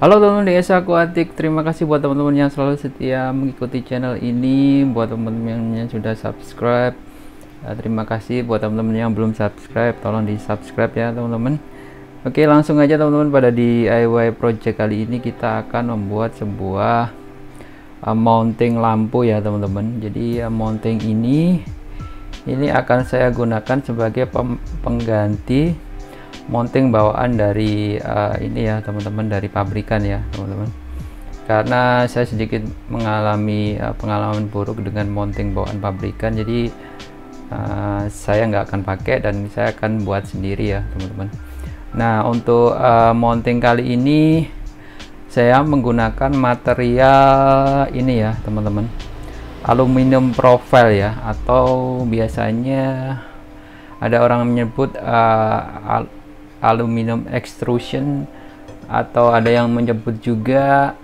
Halo teman-teman Desa Aquatic, terima kasih buat teman-teman yang selalu setia mengikuti channel ini. Buat teman-teman yang sudah subscribe, terima kasih. Buat teman-teman yang belum subscribe, tolong di subscribe ya teman-teman. Oke, langsung aja teman-teman, pada DIY project kali ini kita akan membuat sebuah mounting lampu ya teman-teman. Jadi mounting ini akan saya gunakan sebagai pengganti mounting bawaan dari ini ya teman-teman, dari pabrikan ya teman-teman, karena saya sedikit mengalami pengalaman buruk dengan mounting bawaan pabrikan. Jadi saya nggak akan pakai dan saya akan buat sendiri ya teman-teman. Nah, untuk mounting kali ini saya menggunakan material ini ya teman-teman, aluminium profile ya, atau biasanya ada orang menyebut aluminium extrusion, atau ada yang menyebut juga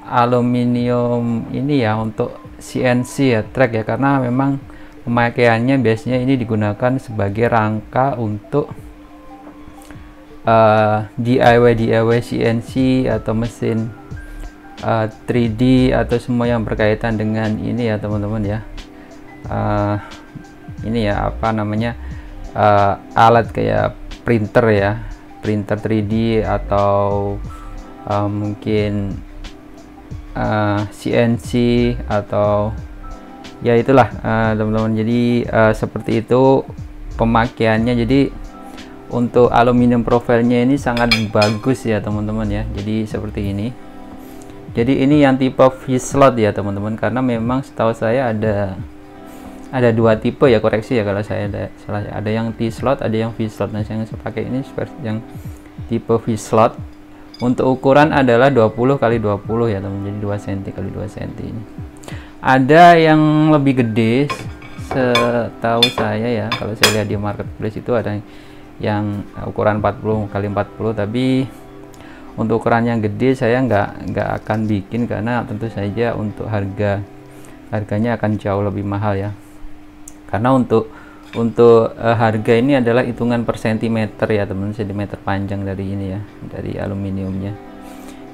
aluminium ini ya untuk CNC ya, track ya, karena memang pemakaiannya biasanya ini digunakan sebagai rangka untuk DIY CNC atau mesin 3D atau semua yang berkaitan dengan ini ya teman-teman ya. Ini ya apa namanya, alat kayak printer ya, printer 3D atau mungkin CNC atau ya itulah teman-teman. Jadi seperti itu pemakaiannya. Jadi untuk aluminium profilnya ini sangat bagus ya teman-teman ya. Jadi seperti ini. Jadi ini yang tipe V-slot ya teman-teman, karena memang setahu saya ada dua tipe ya, koreksi ya kalau saya salah. Ada yang T-slot, ada yang V-slot. Nah, yang saya pakai ini seperti yang tipe V-slot. Untuk ukuran adalah 20 x 20 ya teman, jadi 2 cm x 2 cm ini. Ada yang lebih gede setahu saya ya, kalau saya lihat di marketplace itu ada yang ukuran 40 x 40, tapi untuk ukuran yang gede saya nggak akan bikin, karena tentu saja untuk harganya akan jauh lebih mahal ya. Karena untuk harga ini adalah hitungan per sentimeter ya teman, sentimeter panjang dari ini ya, dari aluminiumnya.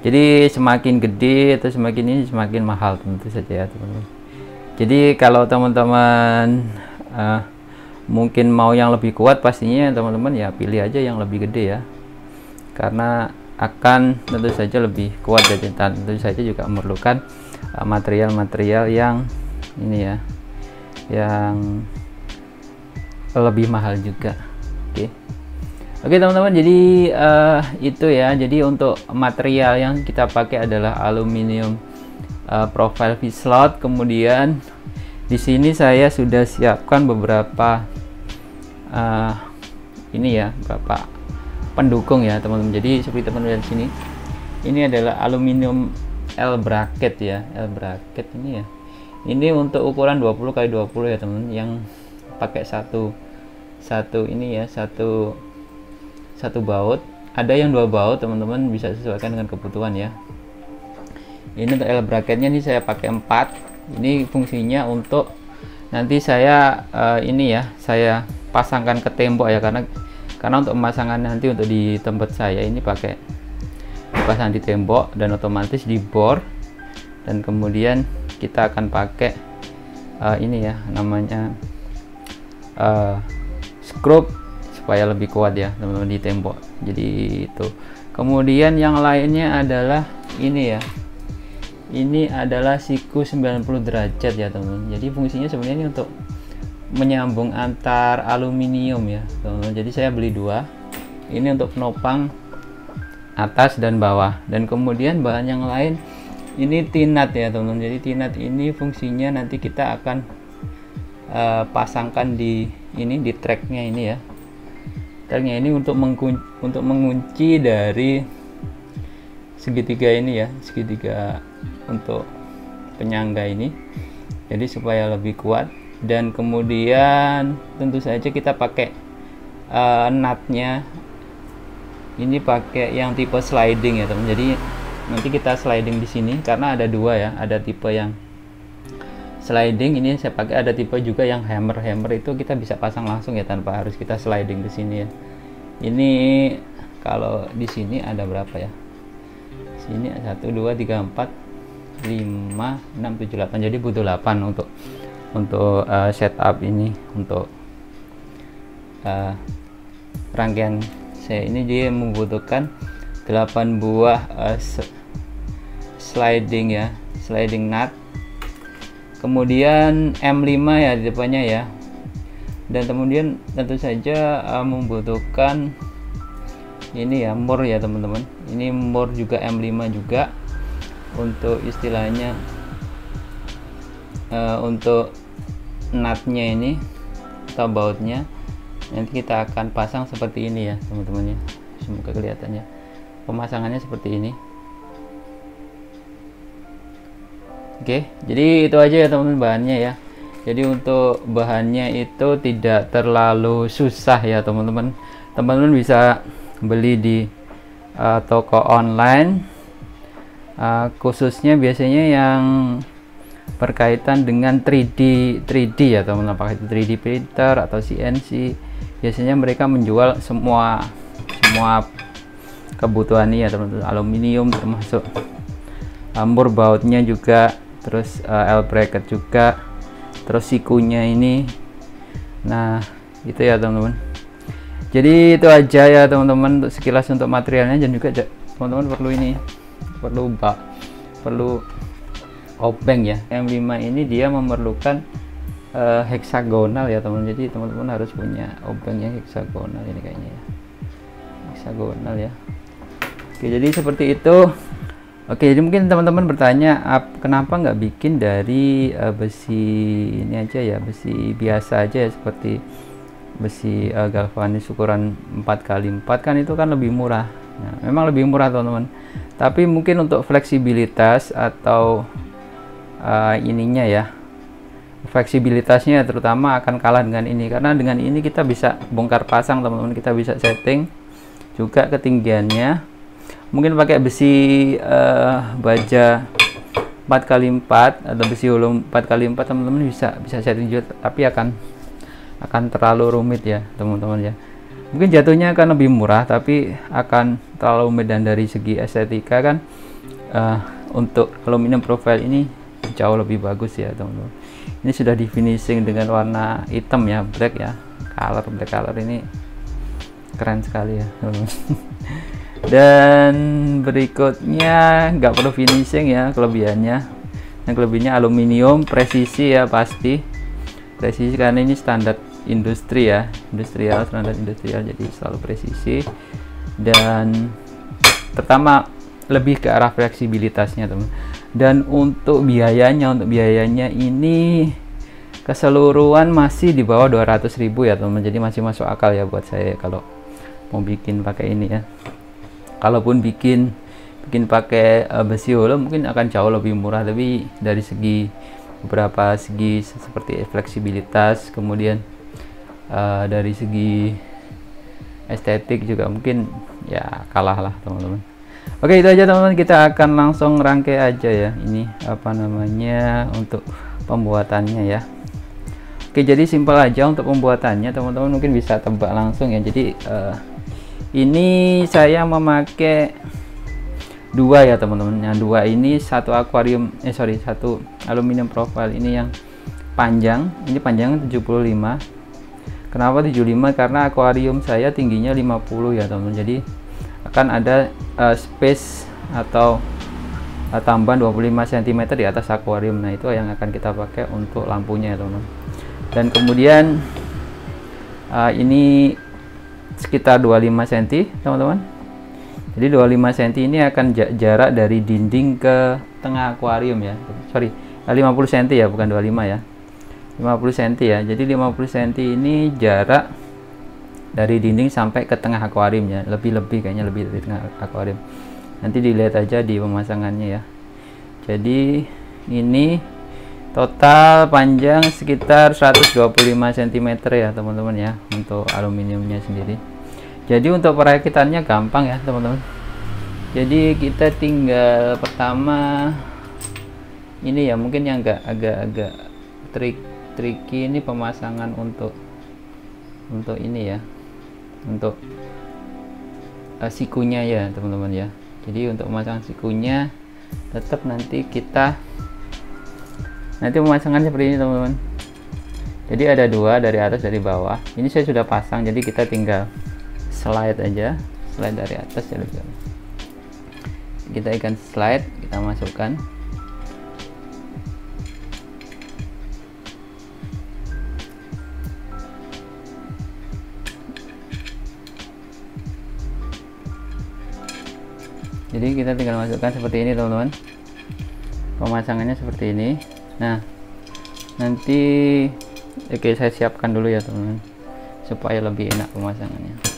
Jadi semakin gede atau semakin ini semakin mahal tentu saja ya teman-teman. Jadi kalau teman-teman mungkin mau yang lebih kuat, pastinya teman-teman ya pilih aja yang lebih gede ya, karena akan tentu saja lebih kuat, dan tentu saja juga memerlukan material-material yang ini ya, yang lebih mahal juga. Oke teman-teman, jadi itu ya. Jadi untuk material yang kita pakai adalah aluminium profile V-slot. Kemudian di sini saya sudah siapkan beberapa ini ya, beberapa pendukung ya teman-teman. Jadi seperti teman-teman lihat sini, ini adalah aluminium L bracket ya, L bracket ini ya. Ini untuk ukuran 20 x 20 ya teman, yang pakai satu ini ya, satu baut. Ada yang 2 baut teman-teman, bisa sesuaikan dengan kebutuhan ya. Ini untuk L bracketnya ini saya pakai 4. Ini fungsinya untuk nanti saya ini ya, saya pasangkan ke tembok ya, karena untuk pemasangan nanti untuk di tempat saya ini pakai dipasang di tembok dan otomatis dibor, dan kemudian kita akan pakai ini ya, namanya skrup supaya lebih kuat ya teman-teman di tembok. Jadi itu. Kemudian yang lainnya adalah ini ya, ini adalah siku 90 derajat ya teman-teman. Jadi fungsinya sebenarnya ini untuk menyambung antar aluminium ya teman-teman. Jadi saya beli 2, ini untuk penopang atas dan bawah. Dan kemudian bahan yang lain ini tinat ya teman-teman. Jadi tinat ini fungsinya nanti kita akan pasangkan di ini, di tracknya ini ya. Tracknya ini untuk mengunci dari segitiga ini ya, segitiga untuk penyangga ini. Jadi supaya lebih kuat. Dan kemudian tentu saja kita pakai nutnya ini pakai yang tipe sliding ya teman. Jadi nanti kita sliding di sini, karena ada 2 ya, ada tipe yang sliding ini saya pakai, ada tipe juga yang hammer itu kita bisa pasang langsung ya, tanpa harus kita sliding di sini ya. Ini kalau di sini ada berapa ya, sini 1 2 3 4 5 6 7 8, jadi butuh 8 untuk setup ini. Untuk rangkaian saya ini dia membutuhkan 8 buah sliding ya, sliding nut, kemudian M5 ya di depannya ya, dan kemudian tentu saja membutuhkan ini ya, mur ya teman-teman. Ini mur juga M5 juga untuk istilahnya untuk nutnya ini atau bautnya nanti kita akan pasang seperti ini ya teman-teman ya. Semoga kelihatannya pemasangannya seperti ini. Oke, jadi itu aja ya teman-teman bahannya ya. Jadi untuk bahannya itu tidak terlalu susah ya teman-teman. Teman-teman bisa beli di toko online, khususnya biasanya yang berkaitan dengan 3D ya teman-teman, apakah itu 3D printer atau CNC. Biasanya mereka menjual semua kebutuhan ini ya teman-teman, aluminium termasuk mur bautnya juga, terus L bracket juga, terus sikunya ini. Nah itu ya teman-teman. Jadi itu aja ya teman-teman untuk sekilas untuk materialnya. Dan juga teman-teman perlu ini, perlu obeng ya. M5 ini dia memerlukan heksagonal ya teman-teman. Jadi teman-teman harus punya obeng yang heksagonal ini kayaknya ya, heksagonal ya. Oke, jadi seperti itu. Oke, jadi mungkin teman-teman bertanya kenapa nggak bikin dari besi ini aja ya, besi biasa aja ya, seperti besi galvanis ukuran 4x4 kan itu kan lebih murah. Nah, memang lebih murah teman-teman, tapi mungkin untuk fleksibilitas atau ininya ya, fleksibilitasnya terutama akan kalah dengan ini, karena dengan ini kita bisa bongkar pasang teman-teman, kita bisa setting juga ketinggiannya. Mungkin pakai besi baja 4x4 atau besi ulung 4x4 teman-teman bisa setting juga, tapi akan terlalu rumit ya teman-teman ya. Mungkin jatuhnya akan lebih murah tapi akan terlalu rumit, dan dari segi estetika kan untuk aluminium profile ini jauh lebih bagus ya teman-teman. Ini sudah di finishing dengan warna hitam ya, black ya, black color ini keren sekali ya teman-teman. Dan berikutnya nggak perlu finishing ya kelebihannya. Yang kelebihannya aluminium presisi ya, pasti presisi karena ini standar industri ya, standar industrial, jadi selalu presisi. Dan pertama lebih ke arah fleksibilitasnya teman. Dan untuk biayanya ini keseluruhan masih di bawah 200.000 ya teman, jadi masih masuk akal ya buat saya kalau mau bikin pakai ini ya. Kalaupun bikin pakai besi holo mungkin akan jauh lebih murah, tapi dari segi beberapa segi seperti fleksibilitas, kemudian dari segi estetik juga mungkin ya kalah lah teman-teman. Oke, itu aja teman-teman, kita akan langsung rangkai aja ya ini apa namanya untuk pembuatannya ya. Oke, jadi simpel aja untuk pembuatannya teman-teman, mungkin bisa tebak langsung ya. Jadi ini saya memakai dua ya teman-teman. Yang dua ini satu satu aluminium profile ini yang panjang, ini panjang 75. Kenapa 75? Karena akuarium saya tingginya 50 ya teman-teman, jadi akan ada space atau tambahan 25 cm di atas akuarium. Nah itu yang akan kita pakai untuk lampunya ya teman-teman. Dan kemudian ini sekitar 25 cm teman-teman. Jadi 25 cm ini akan jarak dari dinding ke tengah akuarium ya, 50 cm ya, bukan 25 ya, 50 cm ya. Jadi 50 cm ini jarak dari dinding sampai ke tengah akuarium ya, kayaknya lebih dari tengah akuarium. Nanti dilihat aja di pemasangannya ya. Jadi ini total panjang sekitar 125 cm ya teman-teman ya untuk aluminiumnya sendiri. Jadi untuk perakitannya gampang ya teman-teman. Jadi kita tinggal pertama ini ya, mungkin yang agak tricky ini pemasangan untuk ini ya, untuk sikunya ya teman-teman ya. Jadi untuk memasang sikunya tetap nanti pemasangannya seperti ini teman-teman. Jadi ada dua, dari atas dari bawah. Ini saya sudah pasang, jadi kita tinggal slide aja, slide dari atas ya. Kita ikan slide, kita masukkan. Jadi kita tinggal masukkan seperti ini teman-teman, pemasangannya seperti ini. Nah nanti oke, saya siapkan dulu ya teman-teman supaya lebih enak pemasangannya.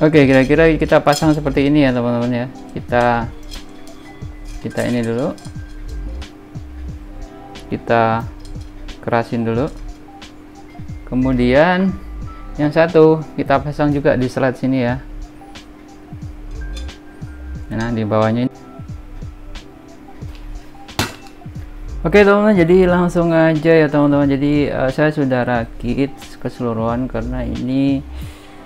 Oke, kira-kira kita pasang seperti ini ya teman-teman ya. Kita ini dulu, kita kerasin dulu, kemudian yang satu kita pasang juga di slide sini ya. Nah di bawahnya ini. Oke teman-teman, jadi langsung aja ya teman-teman. Jadi saya sudah rakit keseluruhan, karena ini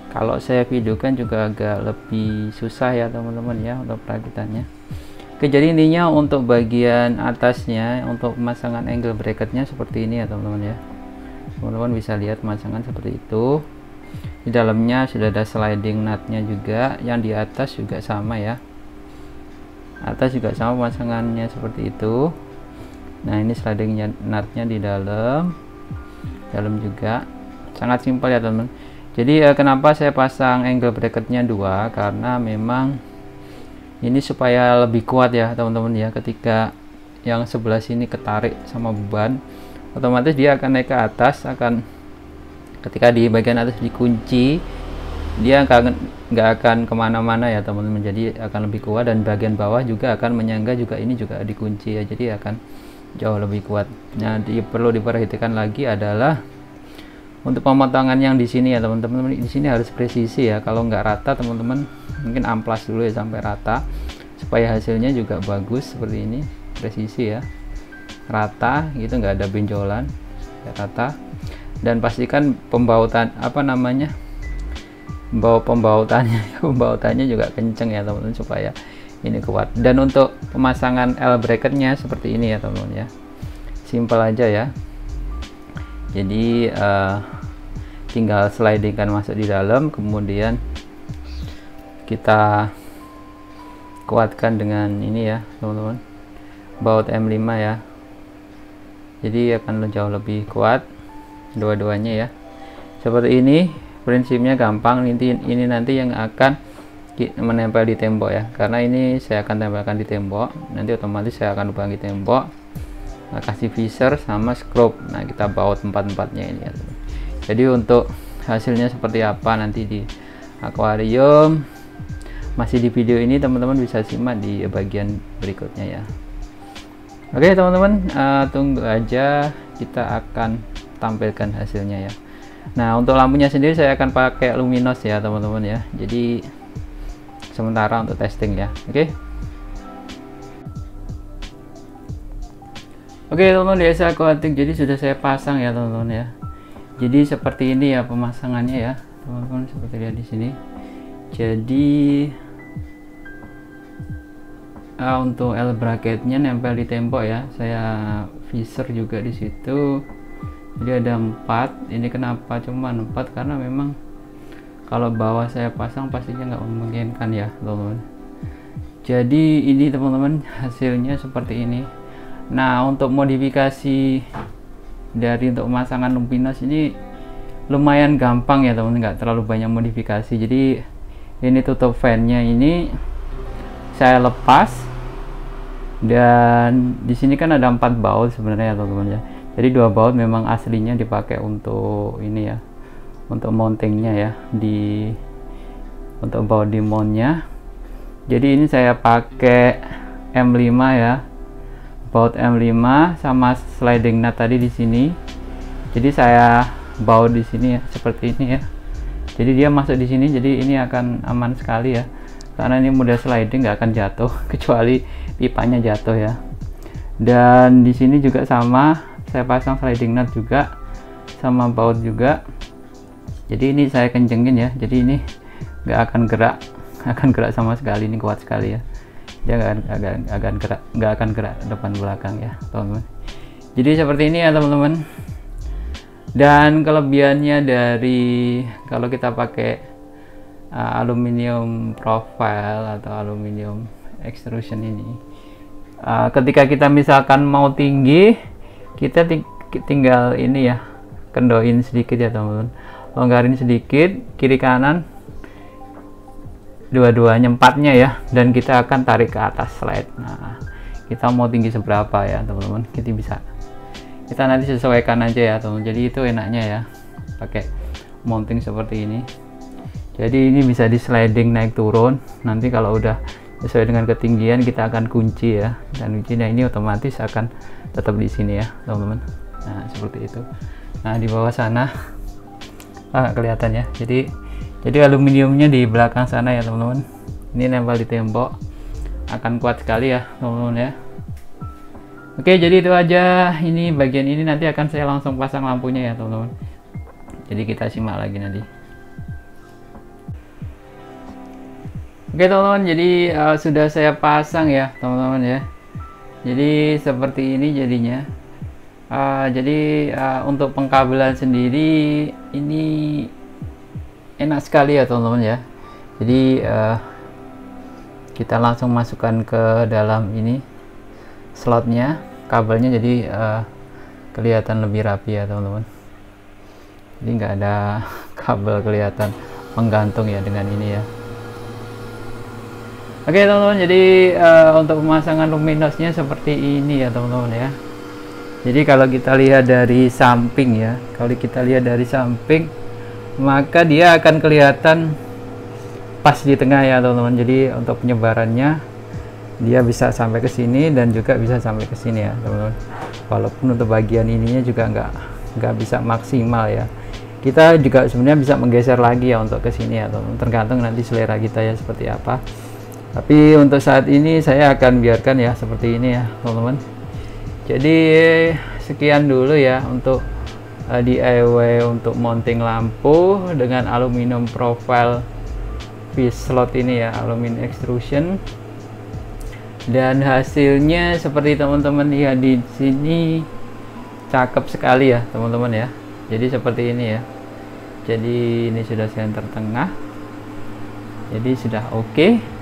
kalau saya videokan juga agak lebih susah ya teman-teman ya untuk perakitannya. Oke, jadi intinya untuk bagian atasnya, untuk pemasangan angle bracketnya seperti ini ya teman-teman ya. Teman-teman bisa lihat pemasangan seperti itu. Di dalamnya sudah ada sliding nutnya juga, yang di atas juga sama ya. Atas juga sama pemasangannya seperti itu. Nah ini sliding nutnya di dalam juga sangat simpel ya teman-teman. Jadi kenapa saya pasang angle bracketnya 2, karena memang ini supaya lebih kuat ya teman-teman ya. Ketika yang sebelah sini ketarik sama beban, otomatis dia akan naik ke atas, ketika di bagian atas dikunci, dia nggak akan kemana-mana ya teman-teman. Jadi akan lebih kuat, dan bagian bawah juga akan menyangga juga, ini juga dikunci ya, jadi akan jauh lebih kuat. Nah perlu diperhatikan lagi adalah untuk pemotongan yang di sini ya teman-teman. Di sini harus presisi ya. Kalau nggak rata teman-teman, mungkin amplas dulu ya sampai rata, supaya hasilnya juga bagus seperti ini. Presisi ya, rata gitu, nggak ada benjolan, ya, rata. Dan pastikan pembautan pembautannya juga kenceng ya teman-teman, supaya ini kuat. Dan untuk pemasangan L bracketnya seperti ini ya teman-teman ya, simple aja ya. Jadi tinggal slidingkan masuk di dalam, kemudian kita kuatkan dengan ini ya teman-teman, baut M5 ya. Jadi akan jauh lebih kuat dua-duanya ya. Seperti ini prinsipnya, gampang. Ini nanti yang akan menempel di tembok ya, karena ini saya akan tempelkan di tembok. Nanti otomatis saya akan lubangi tembok, kasih visor sama skrup. Nah kita baut empat-empatnya ini ya. Jadi untuk hasilnya seperti apa nanti di akuarium, masih di video ini teman-teman bisa simak di bagian berikutnya ya. Oke teman-teman, tunggu aja, kita akan tampilkan hasilnya ya. Nah untuk lampunya sendiri saya akan pakai luminos ya teman-teman ya, jadi sementara untuk testing ya. Oke teman-teman, DSL aquatic jadi sudah saya pasang ya teman-teman ya. Jadi seperti ini ya pemasangannya ya teman-teman, seperti lihat di sini. Jadi untuk L bracketnya nempel di tembok ya, saya visor juga di situ. Jadi ada 4. Ini kenapa cuma 4, karena memang kalau bawah saya pasang pastinya nggak memungkinkan ya teman-teman. Jadi ini teman-teman hasilnya seperti ini. Nah untuk modifikasi dari untuk pemasangan luminos ini lumayan gampang ya teman-teman, nggak terlalu banyak modifikasi. Jadi ini tutup fan-nya ini saya lepas, dan di sini kan ada 4 baut sebenarnya ya teman-teman ya. Jadi 2 baut memang aslinya dipakai untuk ini ya, untuk mountingnya ya, untuk baut di mountnya. Jadi ini saya pakai M5 ya, baut M5 sama sliding nut tadi di sini. Jadi saya baut di sini ya, seperti ini ya. Jadi dia masuk di sini, jadi ini akan aman sekali ya. karena ini mudah sliding, nggak akan jatuh kecuali pipanya jatuh ya. Dan di sini juga sama, saya pasang sliding nut juga sama baut juga. Jadi ini saya kencengin ya, jadi ini nggak akan gerak sama sekali, ini kuat sekali ya. Dia nggak akan gerak depan belakang ya teman-teman. Jadi seperti ini ya teman-teman. Dan kelebihannya dari kalau kita pakai aluminium profile atau aluminium extrusion ini, ketika kita misalkan mau tinggi, kita tinggal ini ya, kendoin sedikit ya teman-teman, longgarin sedikit kiri kanan dua-duanya, empatnya ya, dan kita akan tarik ke atas slide. Nah, kita mau tinggi seberapa ya teman-teman, kita nanti sesuaikan aja ya teman-teman. Jadi itu enaknya ya pakai mounting seperti ini. Jadi ini bisa di sliding naik turun, nanti kalau udah sesuai dengan ketinggian kita akan kunci ya, dan kuncinya ini otomatis akan tetap di sini ya teman-teman. Nah seperti itu. Nah di bawah sana kelihatan ya, jadi aluminiumnya di belakang sana ya teman-teman, ini nempel di tembok, akan kuat sekali ya teman-teman ya. Oke, jadi itu aja, ini bagian ini nanti akan saya langsung pasang lampunya ya teman-teman. Jadi kita simak lagi nanti. Oke teman-teman, jadi sudah saya pasang ya teman-teman ya. Jadi seperti ini jadinya. Untuk pengkabelan sendiri ini enak sekali ya teman-teman ya. Jadi kita langsung masukkan ke dalam ini slotnya, kabelnya, jadi kelihatan lebih rapi ya teman-teman. Jadi nggak ada kabel kelihatan menggantung ya dengan ini ya. Oke teman-teman, jadi untuk pemasangan luminosnya seperti ini ya teman-teman ya. Jadi kalau kita lihat dari samping ya, maka dia akan kelihatan pas di tengah ya teman-teman. Jadi untuk penyebarannya dia bisa sampai ke sini dan juga bisa sampai ke sini ya teman-teman. Walaupun untuk bagian ininya juga nggak bisa maksimal ya. Kita juga sebenarnya bisa menggeser lagi ya untuk ke sini ya teman-teman. Tergantung nanti selera kita ya seperti apa. Tapi untuk saat ini saya akan biarkan ya seperti ini ya teman-teman. Jadi sekian dulu ya untuk DIY untuk mounting lampu dengan aluminium profile piece slot ini ya, aluminium extrusion. Dan hasilnya seperti teman-teman lihat di sini, cakep sekali ya teman-teman ya. Jadi seperti ini ya. Jadi ini sudah center tengah, jadi sudah oke.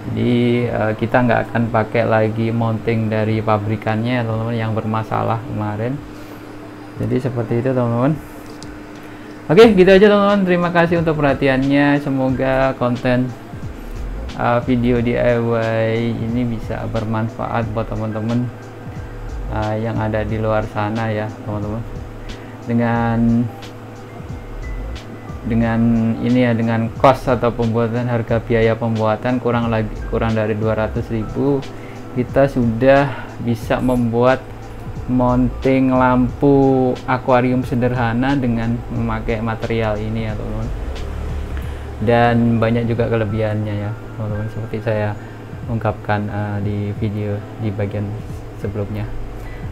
Jadi kita nggak akan pakai lagi mounting dari pabrikannya teman-teman yang bermasalah kemarin. Jadi seperti itu teman-teman. Oke, gitu aja teman-teman. Terima kasih untuk perhatiannya. Semoga konten video DIY ini bisa bermanfaat buat teman-teman yang ada di luar sana ya teman-teman. Dengan ini ya, dengan cost atau pembuatan, harga biaya pembuatan kurang dari 200.000, kita sudah bisa membuat mounting lampu akuarium sederhana dengan memakai material ini ya teman-teman. Dan banyak juga kelebihannya ya teman-teman, seperti saya ungkapkan di video di bagian sebelumnya.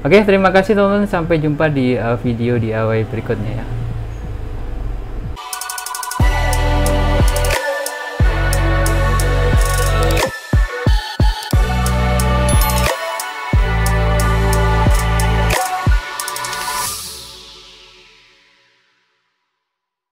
Oke, terima kasih teman-teman, sampai jumpa di video DIY berikutnya ya.